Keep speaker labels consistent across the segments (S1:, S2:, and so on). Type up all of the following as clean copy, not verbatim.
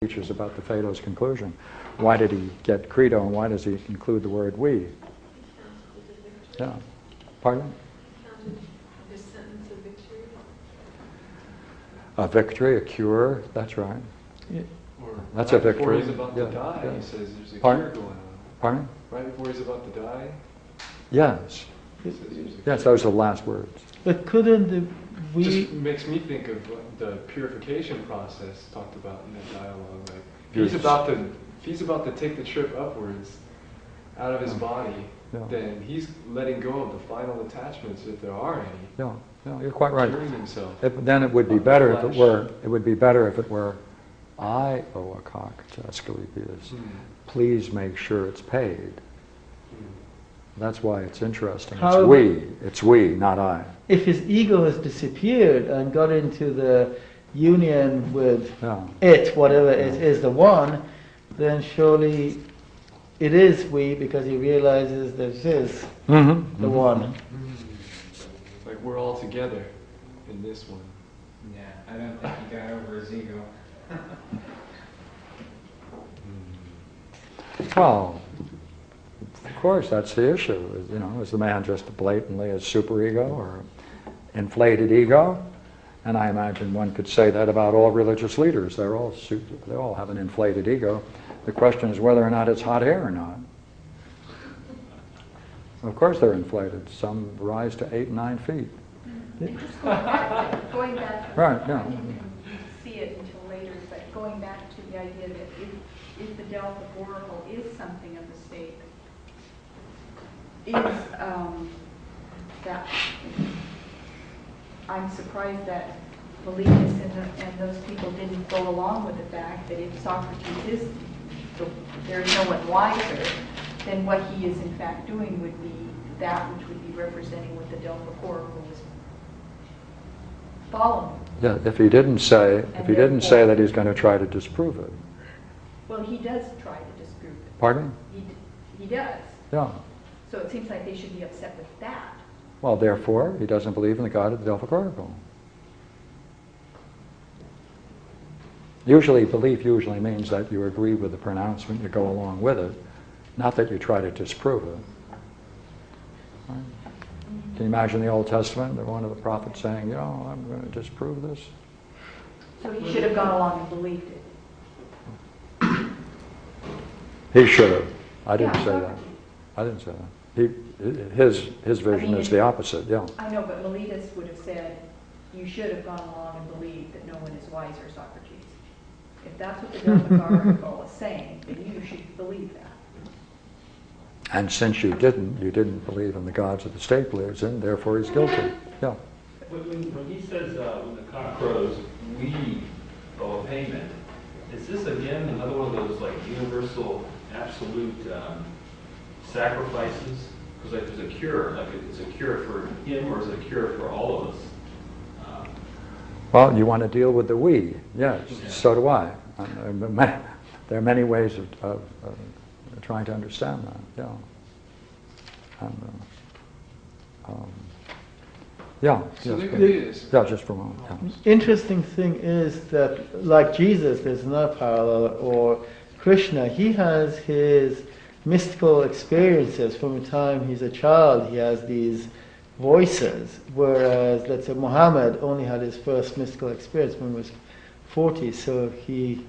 S1: teaches about the Phaedo's conclusion. Why did he get credo, and why does he include the word we? Yeah. Pardon?
S2: This sentence of victory.
S1: A victory, a cure, that's right.
S3: Yeah.
S1: That's
S4: right
S1: a victory.
S4: Before he's about to die,
S1: yeah.
S4: he says there's a
S1: Pardon?
S4: cure going on.
S1: Pardon?
S4: Right before he's about to die,
S1: Yes.
S4: he says there's a
S1: Yes,
S4: cure.
S1: those are the last words.
S3: But couldn't we?
S4: Just makes me think of the purification process talked about in that dialogue. Like, if
S1: Yes.
S4: he's about to take the trip upwards out of his body,
S1: Yeah.
S4: then he's letting go of the final attachments, if there are any.
S1: Yeah, yeah, you're quite right.
S4: Curing himself.
S1: Then it would be
S4: Of the
S1: better if it
S4: flesh.
S1: were. It would be better if it were, I owe a cock to Asclepius. Please make sure it's paid. That's why it's interesting. It's
S3: However-
S1: we. It's we, not I.
S3: If his ego has disappeared and got into the union with
S1: Yeah.
S3: it, whatever it is, the one, then surely it is we, because he realizes that it is
S1: Mm-hmm.
S3: the one.
S4: Like we're all together in this one.
S5: Yeah, I don't think he got over his ego.
S1: Well, of course, that's the issue. You know, is the man just blatantly a superego or inflated ego? And I imagine one could say that about all religious leaders. They all have an inflated ego. The question is whether or not it's hot air or not. Of course they're inflated. Some rise to 8 and 9 feet.
S2: And just going back,
S1: Right, yeah.
S2: I didn't see it until later, but going back to the idea that if the Delphic Oracle is something of the state, is that I'm surprised that Meletus and those people didn't go along with the fact that if Socrates is, there is no one wiser, then what he is in fact doing would be that which would be representing what the Delphic Oracle is following.
S1: Yeah, if he didn't say that he's going to try to disprove it.
S2: Well, he does try to disprove it.
S1: Pardon?
S2: He does.
S1: Yeah.
S2: So it seems like they should be upset with that.
S1: Well, therefore, he doesn't believe in the God of the Delphic Oracle. Usually, belief usually means that you agree with the pronouncement, you go along with it, not that you try to disprove it. Right? Can you imagine the Old Testament, one of the prophets saying, you know, I'm going to disprove this?
S2: So he should have gone along and believed it.
S1: He should have. I didn't
S2: Yeah,
S1: say that.
S2: Socrates.
S1: I didn't say that. His vision is the opposite, yeah.
S2: I know, but Meletus would have said, you should have gone along and believed that no one is wiser, Socrates. If that's what the Delphic Oracle is saying, then you should believe that.
S1: And since you didn't believe in the gods that the state believes in, therefore he's guilty. Yeah.
S6: When he says, when the cock crows, we owe a payment, is this again another one of those like universal, absolute sacrifices? Because like there's a cure, like it's a cure for him or is it a cure for all of us?
S1: Well, you want to deal with the we. Yes,
S6: Yeah.
S1: so do I. There are many ways of trying to understand that, yeah. And, yeah,
S4: So
S1: yes,
S4: there
S1: but-
S4: could be this.
S1: yeah, just for a moment. Yeah.
S3: Interesting thing is that, like Jesus, there's another parallel, or Krishna, he has his mystical experiences from the time he's a child. He has these voices, whereas, let's say, Muhammad only had his first mystical experience when he was 40. So he,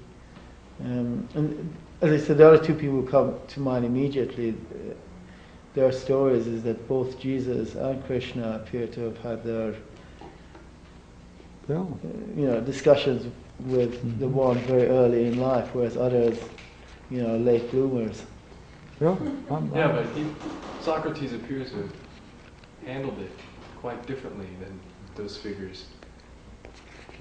S3: and as I said, the other two people who come to mind immediately, their stories is that both Jesus and Krishna appear to have had their
S1: Yeah.
S3: discussions with the one very early in life, whereas others, late bloomers.
S1: Yeah,
S4: Yeah, but Socrates appears to have handled it quite differently than those figures.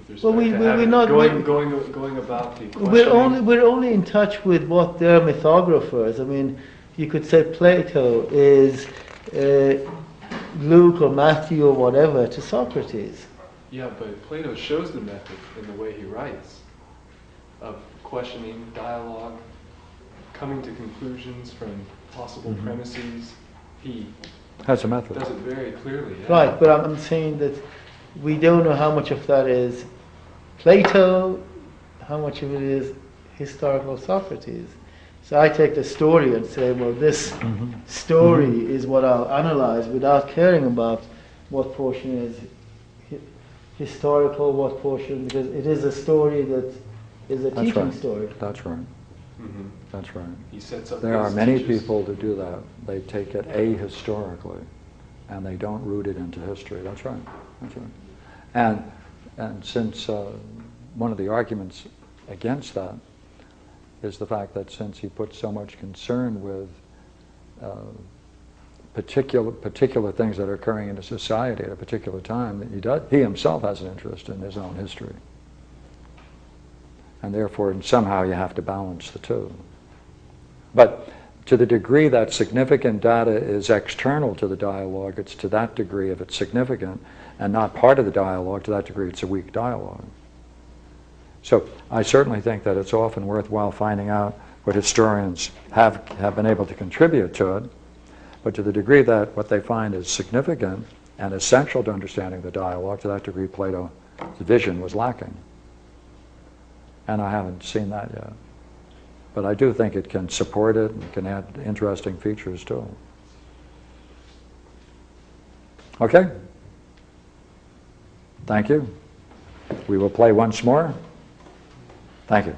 S4: With
S3: Well,
S4: respect to
S3: we're
S4: having-
S3: not-
S4: going about the
S3: We're
S4: questioning.
S3: only in touch with what their mythographers. I mean, you could say Plato is Luke or Matthew or whatever to Socrates.
S4: Yeah, but Plato shows the method in the way he writes of questioning, dialogue, coming to conclusions from possible premises. He
S1: has a method.
S4: does it very clearly. Yeah.
S3: Right, but I'm saying that we don't know how much of that is Plato, how much of it is historical Socrates. So I take the story and say, well, this story is what I'll analyze without caring about what portion is historical, what portion, because it is a story that is a
S1: That's
S3: teaching
S1: right.
S3: story.
S1: That's right.
S4: Mhm.
S1: That's right.
S4: He sets up
S1: There are
S4: his
S1: many
S4: teachers.
S1: people that do that. They take it ahistorically, and they don't root it into history. That's right. That's right. And since one of the arguments against that is the fact that since he puts so much concern with particular things that are occurring in a society at a particular time, that he himself has an interest in his own history. And therefore, somehow you have to balance the two. But to the degree that significant data is external to the dialogue, it's to that degree if it's significant, and not part of the dialogue, to that degree it's a weak dialogue. So I certainly think that it's often worthwhile finding out what historians have been able to contribute to it, but to the degree that what they find is significant and essential to understanding the dialogue, to that degree Plato's vision was lacking. And I haven't seen that yet. But I do think it can support it and can add interesting features to it. Okay? Thank you. We will play once more. Thank you.